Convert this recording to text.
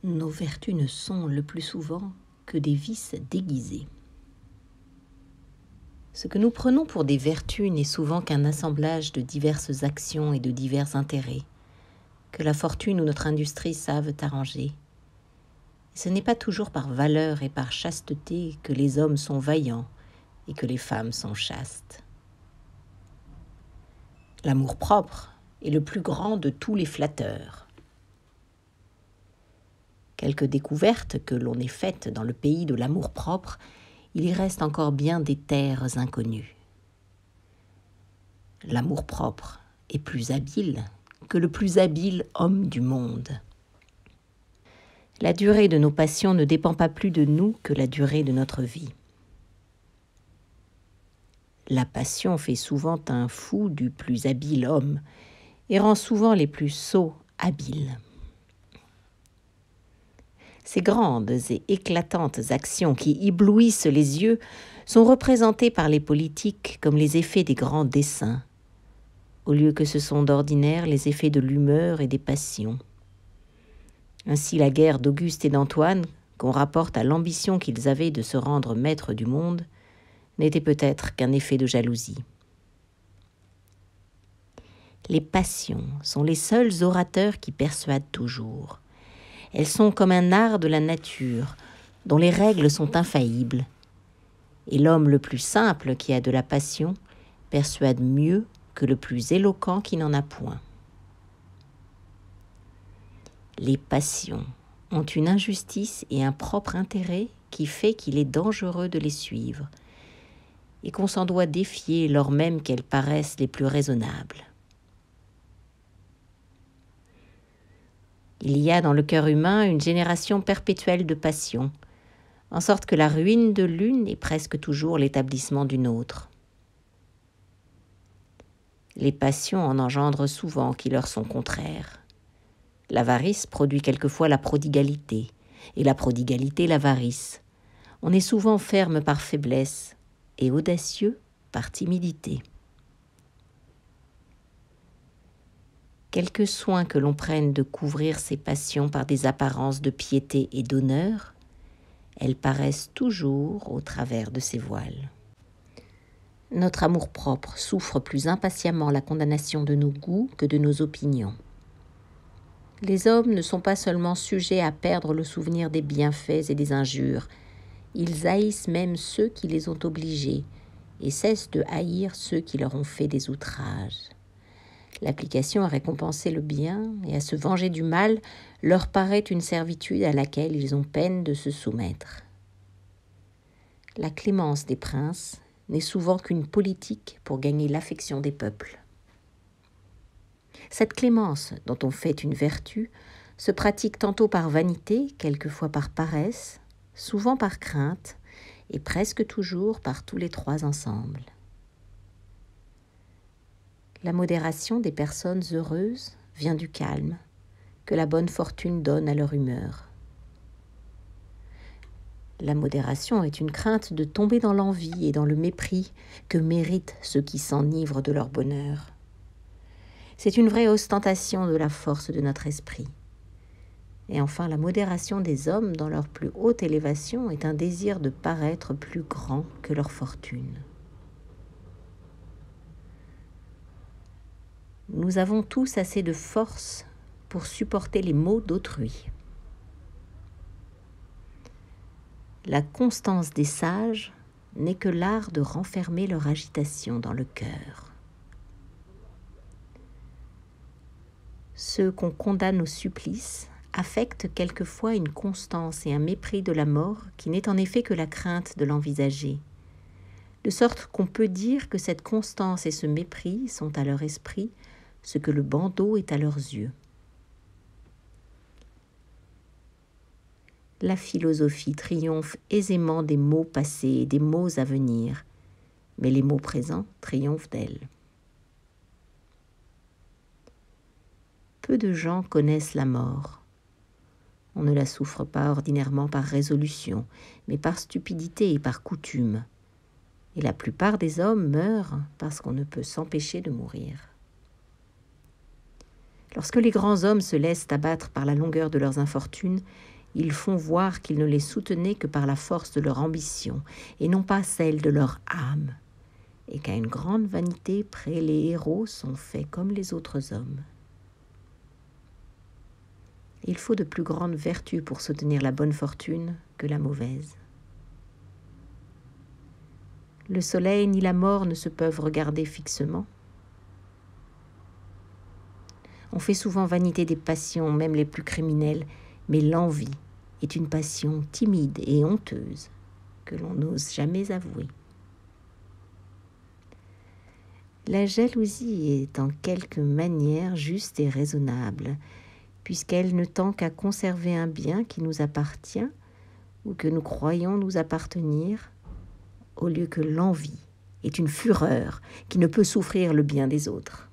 Nos vertus ne sont le plus souvent que des vices déguisés. Ce que nous prenons pour des vertus n'est souvent qu'un assemblage de diverses actions et de divers intérêts, que la fortune ou notre industrie savent arranger. Et ce n'est pas toujours par valeur et par chasteté que les hommes sont vaillants et que les femmes sont chastes. L'amour-propre est le plus grand de tous les flatteurs. Quelques découvertes que l'on ait faites dans le pays de l'amour-propre, il y reste encore bien des terres inconnues. L'amour-propre est plus habile que le plus habile homme du monde. La durée de nos passions ne dépend pas plus de nous que la durée de notre vie. La passion fait souvent un fou du plus habile homme et rend souvent les plus sots habiles. Ces grandes et éclatantes actions qui éblouissent les yeux sont représentées par les politiques comme les effets des grands desseins, au lieu que ce sont d'ordinaire les effets de l'humeur et des passions. Ainsi la guerre d'Auguste et d'Antoine, qu'on rapporte à l'ambition qu'ils avaient de se rendre maîtres du monde, n'était peut-être qu'un effet de jalousie. Les passions sont les seuls orateurs qui persuadent toujours. Elles sont comme un art de la nature, dont les règles sont infaillibles. Et l'homme le plus simple qui a de la passion persuade mieux que le plus éloquent qui n'en a point. Les passions ont une injustice et un propre intérêt qui fait qu'il est dangereux de les suivre, et qu'on s'en doit défier lors même qu'elles paraissent les plus raisonnables. Il y a dans le cœur humain une génération perpétuelle de passions, en sorte que la ruine de l'une est presque toujours l'établissement d'une autre. Les passions en engendrent souvent qui leur sont contraires. L'avarice produit quelquefois la prodigalité, et la prodigalité l'avarice. On est souvent ferme par faiblesse, et audacieux par timidité. Quelque soin que l'on prenne de couvrir ses passions par des apparences de piété et d'honneur, elles paraissent toujours au travers de ces voiles. Notre amour-propre souffre plus impatiemment la condamnation de nos goûts que de nos opinions. Les hommes ne sont pas seulement sujets à perdre le souvenir des bienfaits et des injures, ils haïssent même ceux qui les ont obligés et cessent de haïr ceux qui leur ont fait des outrages. L'application à récompenser le bien et à se venger du mal leur paraît une servitude à laquelle ils ont peine de se soumettre. La clémence des princes n'est souvent qu'une politique pour gagner l'affection des peuples. Cette clémence, dont on fait une vertu, se pratique tantôt par vanité, quelquefois par paresse, souvent par crainte, et presque toujours par tous les trois ensemble. La modération des personnes heureuses vient du calme que la bonne fortune donne à leur humeur. La modération est une crainte de tomber dans l'envie et dans le mépris que méritent ceux qui s'enivrent de leur bonheur. C'est une vraie ostentation de la force de notre esprit. Et enfin, la modération des hommes dans leur plus haute élévation est un désir de paraître plus grand que leur fortune. Nous avons tous assez de force pour supporter les maux d'autrui. La constance des sages n'est que l'art de renfermer leur agitation dans le cœur. Ceux qu'on condamne au supplice affectent quelquefois une constance et un mépris de la mort qui n'est en effet que la crainte de l'envisager, de sorte qu'on peut dire que cette constance et ce mépris sont à leur esprit ce que le bandeau est à leurs yeux. La philosophie triomphe aisément des maux passés et des maux à venir, mais les maux présents triomphent d'elle. Peu de gens connaissent la mort. On ne la souffre pas ordinairement par résolution, mais par stupidité et par coutume. Et la plupart des hommes meurent parce qu'on ne peut s'empêcher de mourir. Lorsque les grands hommes se laissent abattre par la longueur de leurs infortunes, ils font voir qu'ils ne les soutenaient que par la force de leur ambition, et non pas celle de leur âme, et qu'à une grande vanité près les héros sont faits comme les autres hommes. Il faut de plus grandes vertus pour soutenir la bonne fortune que la mauvaise. Le soleil ni la mort ne se peuvent regarder fixement. On fait souvent vanité des passions, même les plus criminelles, mais l'envie est une passion timide et honteuse que l'on n'ose jamais avouer. La jalousie est en quelque manière juste et raisonnable, puisqu'elle ne tend qu'à conserver un bien qui nous appartient ou que nous croyons nous appartenir, au lieu que l'envie est une fureur qui ne peut souffrir le bien des autres.